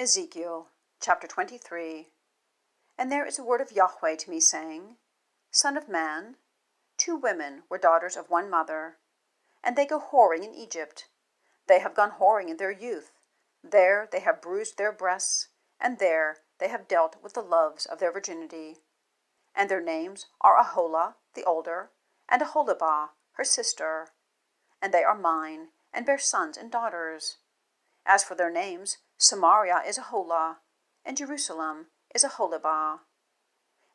Ezekiel, chapter 23. And there is a word of Yahweh to me, saying, Son of man, 2 women were daughters of one mother, and they go whoring in Egypt. They have gone whoring in their youth. There they have bruised their breasts, and there they have dealt with the loves of their virginity. And their names are Aholah, the older, and Aholibah, her sister. And they are mine, and bear sons and daughters. As for their names, Samaria is Aholah, and Jerusalem is Aholibah.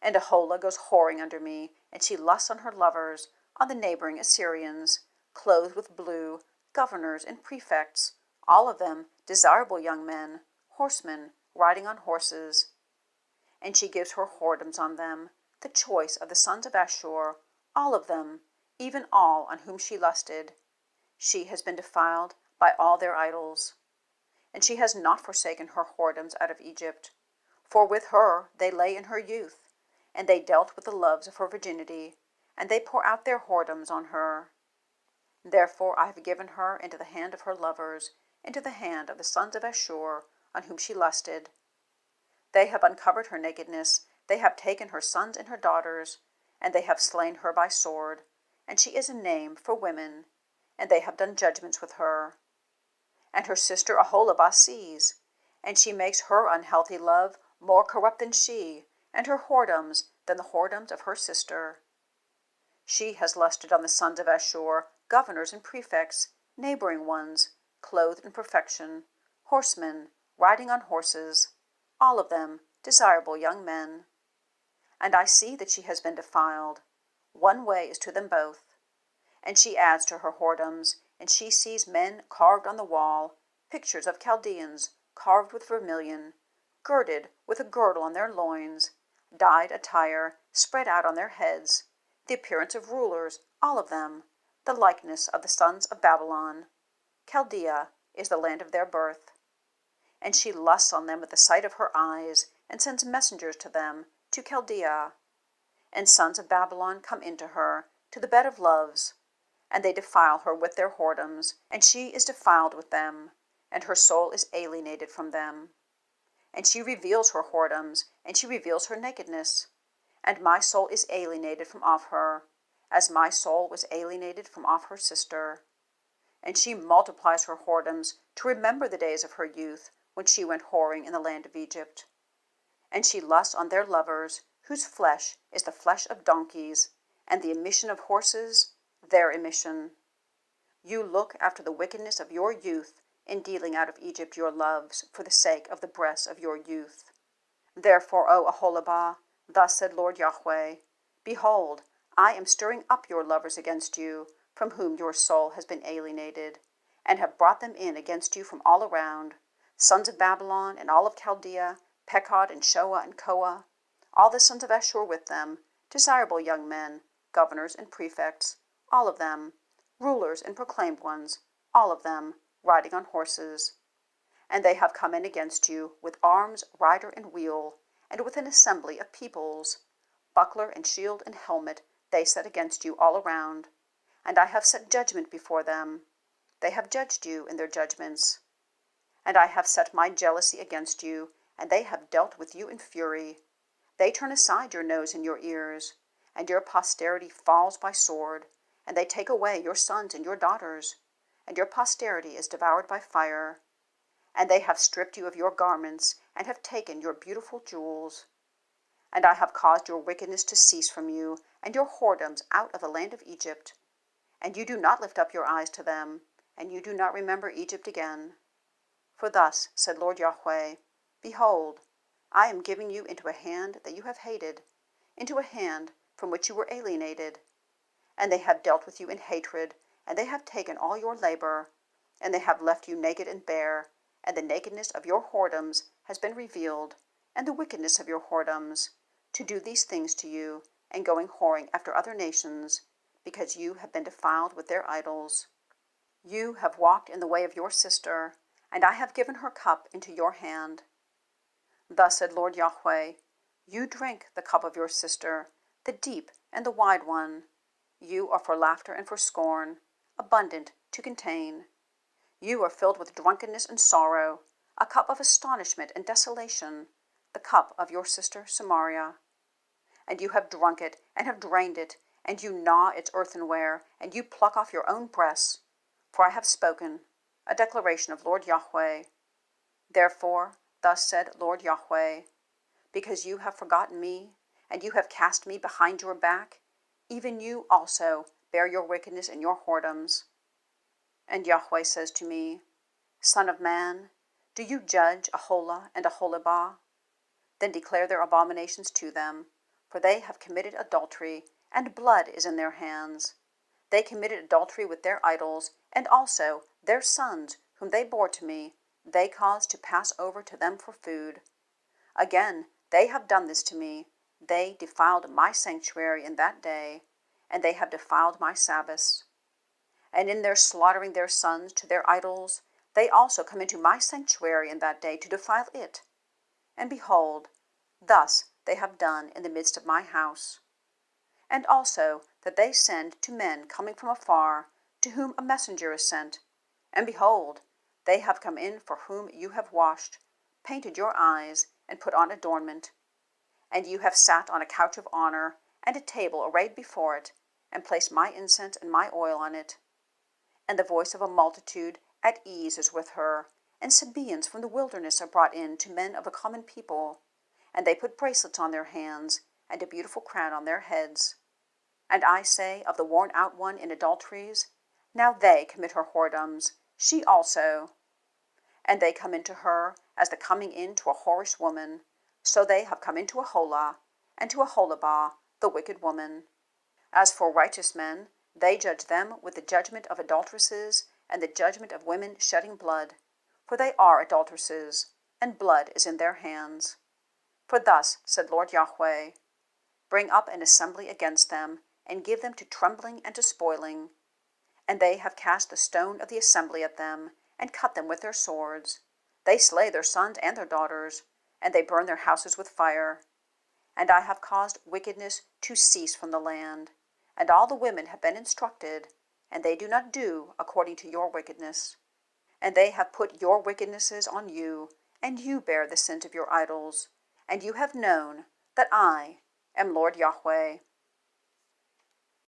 And Aholah goes whoring under me, and she lusts on her lovers, on the neighboring Assyrians, clothed with blue, governors and prefects, all of them desirable young men, horsemen, riding on horses. And she gives her whoredoms on them, the choice of the sons of Asshur, all of them, even all on whom she lusted. She has been defiled by all their idols. And she has not forsaken her whoredoms out of Egypt, for with her they lay in her youth, and they dealt with the loves of her virginity, and they pour out their whoredoms on her. Therefore I have given her into the hand of her lovers, into the hand of the sons of Asshur, on whom she lusted. They have uncovered her nakedness, they have taken her sons and her daughters, and they have slain her by sword, and she is a name for women, and they have done judgments with her. And her sister Aholibah sees, and she makes her unhealthy love more corrupt than she, and her whoredoms than the whoredoms of her sister. She has lusted on the sons of Asshur, governors and prefects, neighboring ones, clothed in perfection, horsemen, riding on horses, all of them desirable young men. And I see that she has been defiled. One way is to them both. And she adds to her whoredoms, and she sees men carved on the wall, pictures of Chaldeans, carved with vermillion, girded with a girdle on their loins, dyed attire spread out on their heads, the appearance of rulers, all of them, the likeness of the sons of Babylon. Chaldea is the land of their birth. And she lusts on them with the sight of her eyes, and sends messengers to them, to Chaldea. And sons of Babylon come into her, to the bed of loves, and they defile her with their whoredoms, and she is defiled with them, and her soul is alienated from them. And she reveals her whoredoms, and she reveals her nakedness. And my soul is alienated from off her, as my soul was alienated from off her sister. And she multiplies her whoredoms to remember the days of her youth, when she went whoring in the land of Egypt. And she lusts on their lovers, whose flesh is the flesh of donkeys, and the emission of horses, their emission. You look after the wickedness of your youth, in dealing out of Egypt your loves, for the sake of the breasts of your youth. Therefore, O Aholibah, thus said Lord YHWH, Behold, I am stirring up your lovers against you, from whom your soul has been alienated, and have brought them in against you from all around, sons of Babylon and all of Chaldea, Pekod and Shoa and Koa, all the sons of Asshur with them, desirable young men, governors and prefects, all of them, rulers and proclaimed ones, all of them, riding on horses. And they have come in against you, with arms, rider, and wheel, and with an assembly of peoples. Buckler and shield and helmet they set against you all around. And I have set judgment before them. They have judged you in their judgments. And I have set my jealousy against you, and they have dealt with you in fury. They turn aside your nose and your ears, and your posterity falls by sword, and they take away your sons and your daughters, and your posterity is devoured by fire. And they have stripped you of your garments, and have taken your beautiful jewels. And I have caused your wickedness to cease from you, and your whoredoms out of the land of Egypt. And you do not lift up your eyes to them, and you do not remember Egypt again. For thus said Lord YHWH, Behold, I am giving you into a hand that you have hated, into a hand from which you were alienated. And they have dealt with you in hatred, and they have taken all your labor, and they have left you naked and bare, and the nakedness of your whoredoms has been revealed, and the wickedness of your whoredoms, to do these things to you, and going whoring after other nations, because you have been defiled with their idols. You have walked in the way of your sister, and I have given her cup into your hand. Thus said Lord YHWH, You drink the cup of your sister, the deep and the wide one. You are for laughter and for scorn, abundant to contain. You are filled with drunkenness and sorrow, a cup of astonishment and desolation, the cup of your sister Samaria. And you have drunk it, and have drained it, and you gnaw its earthenware, and you pluck off your own breasts. For I have spoken, a declaration of Lord YHWH. Therefore, thus said Lord YHWH, because you have forgotten me, and you have cast me behind your back, even you also bear your wickedness and your whoredoms. And YHWH says to me, Son of man, do you judge Aholah and Oholibah? Then declare their abominations to them, for they have committed adultery, and blood is in their hands. They committed adultery with their idols, and also their sons, whom they bore to me, they caused to pass over to them for food. Again, they have done this to me. They defiled my sanctuary in that day, and they have defiled my Sabbaths. And in their slaughtering their sons to their idols, they also come into my sanctuary in that day to defile it. And behold, thus they have done in the midst of my house. And also that they send to men coming from afar, to whom a messenger is sent. And behold, they have come in for whom you have washed, painted your eyes, and put on adornment. And you have sat on a couch of honor, and a table arrayed before it, and placed my incense and my oil on it. And the voice of a multitude at ease is with her, and Sabaeans from the wilderness are brought in to men of a common people, and they put bracelets on their hands, and a beautiful crown on their heads. And I say of the worn-out one in adulteries, now they commit her whoredoms, she also. And they come into her as the coming in to a whorish woman, so they have come into Aholah, and to Aholibah, the wicked woman. As for righteous men, they judge them with the judgment of adulteresses, and the judgment of women shedding blood, for they are adulteresses, and blood is in their hands. For thus said Lord YHWH, bring up an assembly against them, and give them to trembling and to spoiling. And they have cast the stone of the assembly at them, and cut them with their swords. They slay their sons and their daughters, and they burn their houses with fire. And I have caused wickedness to cease from the land, and all the women have been instructed, and they do not do according to your wickedness. And they have put your wickednesses on you, and you bear the sins of your idols, and you have known that I am Lord YHWH.